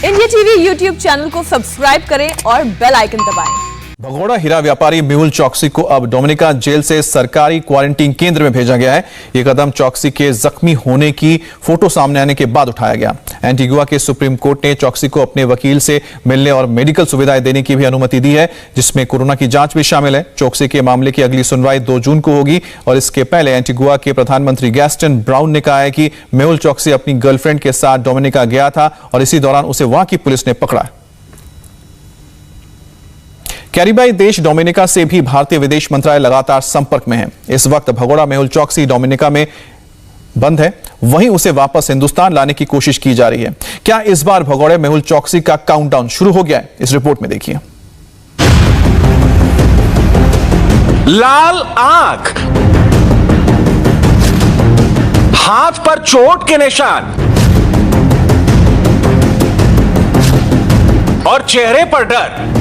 India TV YouTube channel को subscribe करें और बेल आइकन दबाएं। भगोड़ा हीरा व्यापारी मेहुल चौकसी को अब डोमिनिका जेल से सरकारी क्वारंटीन केंद्र में भेजा गया है। यह कदम चौकसी के जख्मी होने की फोटो सामने आने के बाद उठाया गया। एंटीगुआ के सुप्रीम कोर्ट ने चौकसी को अपने वकील से मिलने और मेडिकल सुविधाएं देने की भी अनुमति दी है, जिसमें कोरोना की जांच भी शामिल है। चौकसी के मामले की अगली सुनवाई 2 जून को होगी और इसके पहले एंटीगुआ के प्रधानमंत्री गैस्टन ब्राउन ने कहा है कि मेहुल चौकसी अपनी गर्लफ्रेंड के साथ डोमिनिका गया था और इसी दौरान उसे वहां की पुलिस ने पकड़ा। कैरिबियाई देश डोमिनिका से भी भारतीय विदेश मंत्रालय लगातार संपर्क में है। इस वक्त भगोड़ा मेहुल चौकसी डोमिनिका में बंद है, वहीं उसे वापस हिंदुस्तान लाने की कोशिश की जा रही है। क्या इस बार भगोड़े मेहुल चौकसी का काउंटडाउन शुरू हो गया है? इस रिपोर्ट में देखिए। लाल आंख, हाथ पर चोट के निशान और चेहरे पर डर।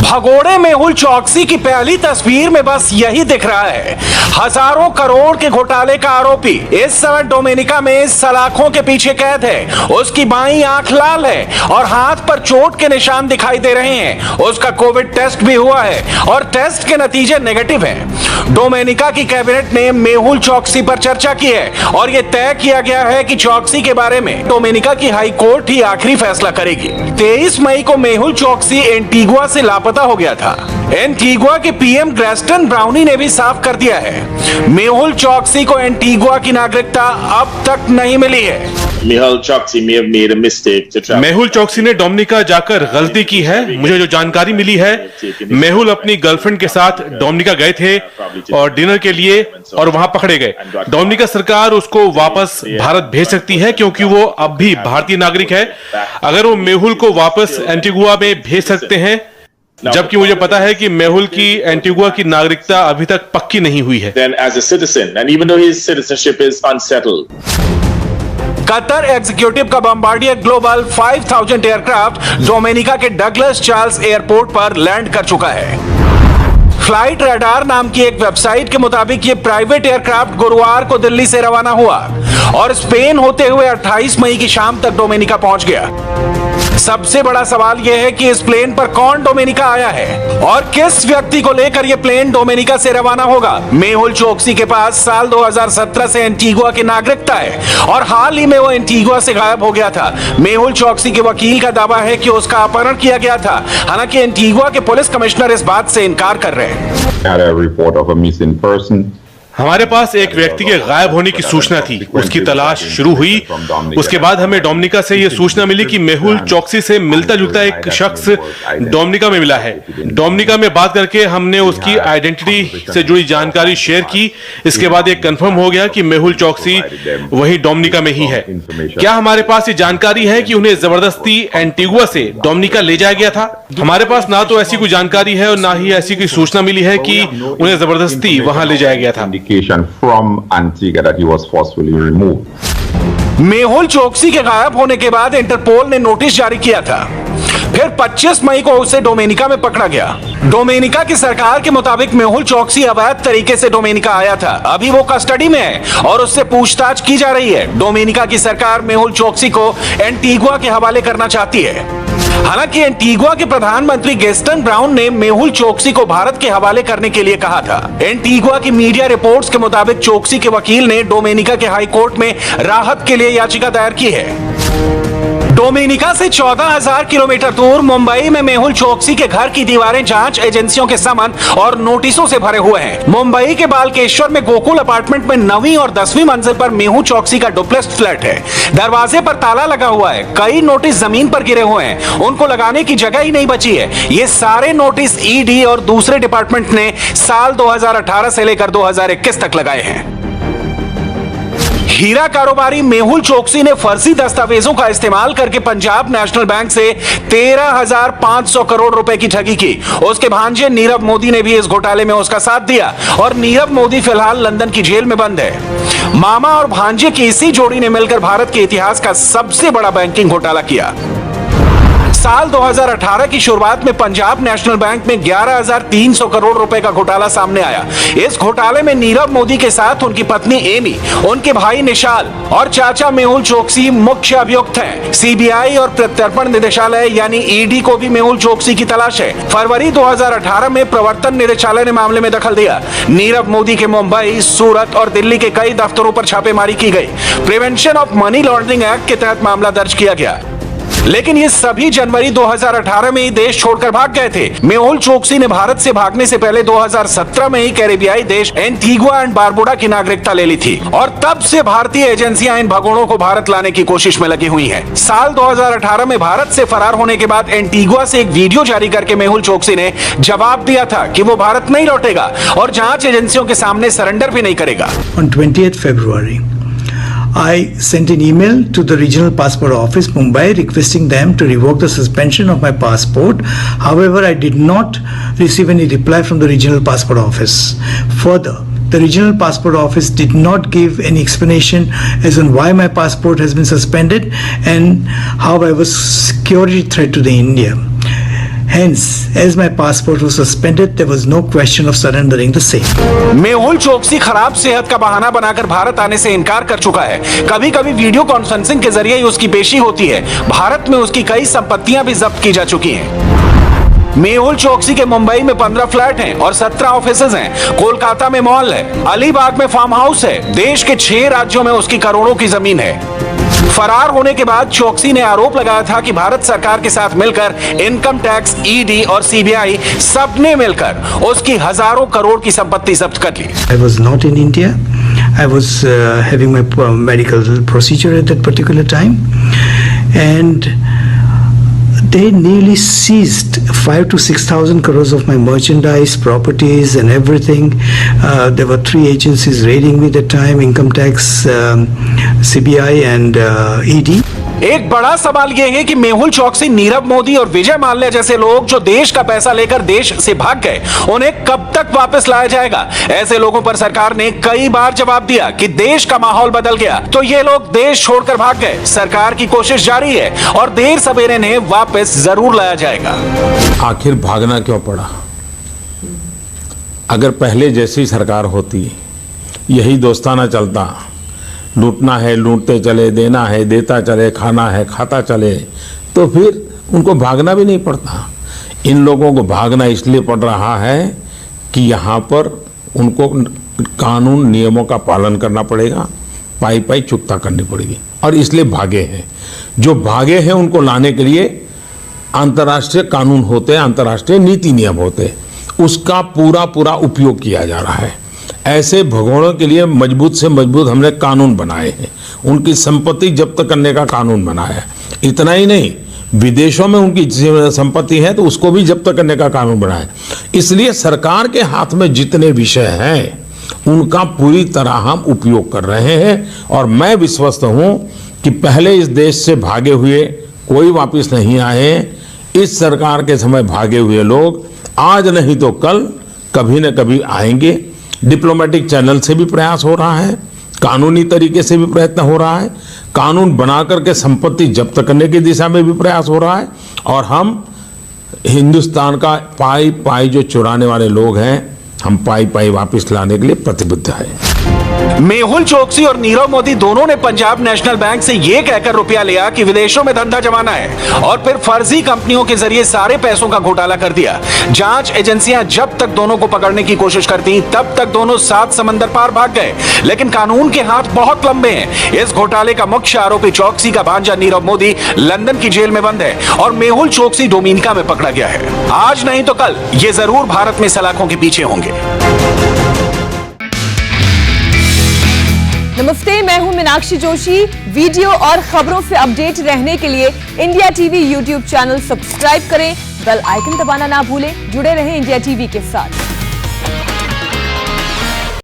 भगोड़े मेहुल चौकसी की पहली तस्वीर में बस यही दिख रहा है। हजारों करोड़ के घोटाले का आरोपी इस समय डोमिनिका में सलाखों के पीछे कैद है। उसकी बाईं आंख लाल है और हाथ पर चोट के निशान दिखाई दे रहे हैं। उसका कोविड टेस्ट भी हुआ है और टेस्ट के नतीजे नेगेटिव हैं। डोमिनिका की कैबिनेट ने मेहुल चौकसी पर चर्चा की है और यह तय किया गया है कि चौकसी के बारे में डोमिनिका की हाई कोर्ट ही आखिरी फैसला करेगी। 23 मई को मेहुल चौकसी एंटीगुआ से लापता हो गया था। एंटीगुआ के पीएम गैस्टन ब्राउनी ने भी साफ कर दिया है, मेहुल चौकसी को एंटीगुआ की नागरिकता अब तक नहीं मिली है। मेहुल चौकसी ने डोमिनिका जाकर गलती की है। मुझे जो जानकारी मिली है, मेहुल अपनी गर्लफ्रेंड के साथ डोमिनिका गए थे और डिनर के लिए और वहां पकड़े गए। डोमिनिका सरकार उसको वापस भारत भेज सकती है क्योंकि वो अब भी भारतीय नागरिक है। अगर वो मेहुल को वापस एंटीगुआ में भेज सकते हैं, जबकि मुझे पता है कि मेहुल की एंटीगुआ की नागरिकता अभी तक पक्की नहीं हुई है। कतर एग्जीक्यूटिव का बॉम्बार्डियर ग्लोबल 5000 एयरक्राफ्ट डोमिनिका के डगलस चार्ल्स एयरपोर्ट पर लैंड कर चुका है। फ्लाइट रडार नाम की एक वेबसाइट के मुताबिक ये प्राइवेट एयरक्राफ्ट गुरुवार को दिल्ली से रवाना हुआ और स्पेन होते हुए 28 मई की शाम तक डोमिनिका पहुंच गया। सबसे बड़ा सवाल यह है कि इस प्लेन पर कौन डोमिनिका आया है और किस व्यक्ति को लेकर यह प्लेन डोमिनिका से रवाना होगा। मेहुल चौकसी के पास साल 2017 से एंटीगुआ की नागरिकता है और हाल ही में वो एंटीगुआ से गायब हो गया था। मेहुल चौकसी के वकील का दावा है कि उसका अपहरण किया गया था। हालांकि एंटीगुआ के पुलिस कमिश्नर इस बात से इनकार कर रहे हैं। हमारे पास एक व्यक्ति के गायब होने की सूचना थी, उसकी तलाश शुरू हुई। उसके बाद हमें डोमिनिका से यह सूचना मिली कि मेहुल चौकसी से मिलता जुलता एक शख्स डोमिनिका में मिला है। डोमिनिका में बात करके हमने उसकी आइडेंटिटी से जुड़ी जानकारी शेयर की। इसके बाद यह कंफर्म हो गया कि मेहुल चौकसी वही डोमिनिका में ही है। क्या हमारे पास ये जानकारी है कि उन्हें जबरदस्ती एंटीगुआ से डोमिनिका ले जाया गया था? हमारे पास ना तो ऐसी कोई जानकारी है और ना ही ऐसी कोई सूचना मिली है कि उन्हें जबरदस्ती वहां ले जाया गया था। From Antigua that he was forcefully removed. Mehul चौकसी के गायब होने के बाद इंटरपोल ने नोटिस जारी किया था। फिर 25 मई को उसे डोमिनिका में पकड़ा गया। डोमिनिका की सरकार के मुताबिक मेहुल चौकसी अवैध तरीके से डोमिनिका आया था। अभी वो कस्टडी में है और उससे पूछताछ की जा रही है। डोमिनिका की सरकार मेहुल चौकसी को एंटीगुआ के हवाले करना चाहती है। हालांकि एंटीगुआ के प्रधानमंत्री गैस्टन ब्राउन ने मेहुल चौकसी को भारत के हवाले करने के लिए कहा था। एंटीगुआ की मीडिया रिपोर्ट्स के मुताबिक चौकसी के वकील ने डोमिनिका के हाई कोर्ट में राहत के लिए याचिका दायर की है। डोमिनिका से 14,000 किलोमीटर दूर मुंबई में मेहुल चौकसी के घर की दीवारें जांच एजेंसियों के समन और नोटिसों से भरे हुए हैं। मुंबई के बालकेश्वर में गोकुल अपार्टमेंट में 9वीं और 10वीं मंजिल पर मेहुल चौकसी का डुप्लेक्स फ्लैट है। दरवाजे पर ताला लगा हुआ है। कई नोटिस जमीन पर गिरे हुए हैं, उनको लगाने की जगह ही नहीं बची है। ये सारे नोटिस ईडी और दूसरे डिपार्टमेंट ने साल 2018 से लेकर 2021 तक लगाए हैं। हीरा कारोबारी मेहुल चौकसी ने फर्जी दस्तावेजों का इस्तेमाल करके पंजाब नेशनल बैंक से 13,500 करोड़ रुपए की ठगी की। उसके भांजे नीरव मोदी ने भी इस घोटाले में उसका साथ दिया और नीरव मोदी फिलहाल लंदन की जेल में बंद है। मामा और भांजे की इसी जोड़ी ने मिलकर भारत के इतिहास का सबसे बड़ा बैंकिंग घोटाला किया। साल 2018 की शुरुआत में पंजाब नेशनल बैंक में 11,300 करोड़ रुपए का घोटाला सामने आया। इस घोटाले में नीरव मोदी के साथ उनकी पत्नी एमी, उनके भाई निशाल और चाचा मेहुल चोकसी मुख्य अभियुक्त हैं। सीबीआई और प्रत्यर्पण निदेशालय यानी ईडी को भी मेहुल चोकसी की तलाश है। फरवरी 2018 में प्रवर्तन निदेशालय ने मामले में दखल दिया। नीरव मोदी के मुंबई, सूरत और दिल्ली के कई दफ्तरों पर छापेमारी की गई। Prevention of money laundering act के तहत मामला दर्ज किया गया, लेकिन ये सभी जनवरी 2018 में ही देश छोड़कर भाग गए थे। मेहुल चोकसी ने भारत से भागने से पहले 2017 में ही कैरेबियाई देश एंटीगुआ एंड बारबुडा की नागरिकता ले ली थी और तब से भारतीय एजेंसियां इन भगोड़ों को भारत लाने की कोशिश में लगी हुई हैं। साल 2018 में भारत से फरार होने के बाद एंटीगुआ से एक वीडियो जारी करके मेहुल चोकसी ने जवाब दिया था कि वो भारत नहीं लौटेगा और जांच एजेंसियों के सामने सरेंडर भी नहीं करेगा। On 20th February, I sent an email to the Regional Passport Office, Mumbai, requesting them to revoke the suspension of my passport. However, I did not receive any reply from the Regional Passport Office. Further, the Regional Passport Office did not give any explanation as on why my passport has been suspended and how I was a security threat to the India. Hence, as my passport was suspended, there was no question of surrendering the same. Mehul Choksi खराब सेहत का बहाना बनाकर भारत आने से इनकार कर चुका है। कभी कभी वीडियो कॉन्फ्रेंसिंग के जरिए ही उसकी पेशी होती है। भारत में उसकी कई संपत्तियां भी जब्त की जा चुकी हैं। मेहुल चोकसी के मुंबई में 15 फ्लैट हैं और 17 ऑफिसेज हैं। कोलकाता में मॉल है, अलीबाग में फार्म हाउस है। देश के 6 राज्यों में उसकी करोड़ों की जमीन है। फरार होने के बाद चोकसी ने आरोप लगाया था कि भारत सरकार के साथ मिलकर इनकम टैक्स, ईडी और सीबीआई सबने मिलकर उसकी हजारों करोड़ की संपत्ति जब्त कर ली। I was not in India. I was having my medical procedure at that particular time, and they nearly seized 5,000 to 6,000 crores of my merchandise, properties, and everything. There were 3 agencies raiding me at that time: income tax, CBI, and ED. एक बड़ा सवाल यह है कि मेहुल चोकसी, नीरव मोदी और विजय माल्या जैसे लोग जो देश का पैसा लेकर देश से भाग गए, उन्हें कब तक वापस लाया जाएगा? ऐसे लोगों पर सरकार ने कई बार जवाब दिया कि देश का माहौल बदल गया, तो ये लोग देश छोड़कर भाग गए। सरकार की कोशिश जारी है और देर सवेरे इन्हें वापस जरूर लाया जाएगा। आखिर भागना क्यों पड़ा? अगर पहले जैसी सरकार होती, यही दोस्ताना चलता, लूटना है लूटते चले, देना है देता चले, खाना है खाता चले, तो फिर उनको भागना भी नहीं पड़ता। इन लोगों को भागना इसलिए पड़ रहा है कि यहाँ पर उनको कानून नियमों का पालन करना पड़ेगा, पाई पाई चुकता करनी पड़ेगी, और इसलिए भागे हैं। जो भागे हैं उनको लाने के लिए अंतर्राष्ट्रीय कानून होते हैं, अंतर्राष्ट्रीय नीति नियम होते हैं, उसका पूरा उपयोग किया जा रहा है। ऐसे भगोड़ों के लिए मजबूत से मजबूत हमने कानून बनाए हैं, उनकी संपत्ति जब्त करने का कानून बनाया है। इतना ही नहीं, विदेशों में उनकी संपत्ति है तो उसको भी जब्त करने का कानून बनाया है। इसलिए सरकार के हाथ में जितने विषय हैं उनका पूरी तरह हम उपयोग कर रहे हैं, और मैं विश्वस्त हूं कि पहले इस देश से भागे हुए कोई वापस नहीं आए। इस सरकार के समय भागे हुए लोग आज नहीं तो कल कभी न कभी आएंगे। डिप्लोमेटिक चैनल से भी प्रयास हो रहा है, कानूनी तरीके से भी प्रयत्न हो रहा है, कानून बना करके संपत्ति जब्त करने की दिशा में भी प्रयास हो रहा है, और हम हिंदुस्तान का पाई पाई जो चुराने वाले लोग हैं, हम पाई पाई वापस लाने के लिए प्रतिबद्ध है। मेहुल चोकसी और नीरव मोदी दोनों ने पंजाब नेशनल बैंक से यह कहकर रुपया लिया कि विदेशों में धंधा जमाना है, और फिर फर्जी कंपनियों के जरिए सारे पैसों का घोटाला कर दिया। जांच एजेंसियां जब तक दोनों को पकड़ने की कोशिश करती, तब तक दोनों 7 समंदर पार भाग गए। लेकिन कानून के हाथ बहुत लंबे हैं। इस घोटाले का मुख्य आरोपी चोकसी का भांजा नीरव मोदी लंदन की जेल में बंद है, और मेहुल चोकसी डोमिनिका में पकड़ा गया है। आज नहीं तो कल ये जरूर भारत में सलाखों के पीछे होंगे। नमस्ते, मैं हूं मीनाक्षी जोशी। वीडियो और खबरों से अपडेट रहने के लिए India TV YouTube channel subscribe करें, बेल आइकन दबाना ना भूलें। जुड़े रहें इंडिया टीवी के साथ।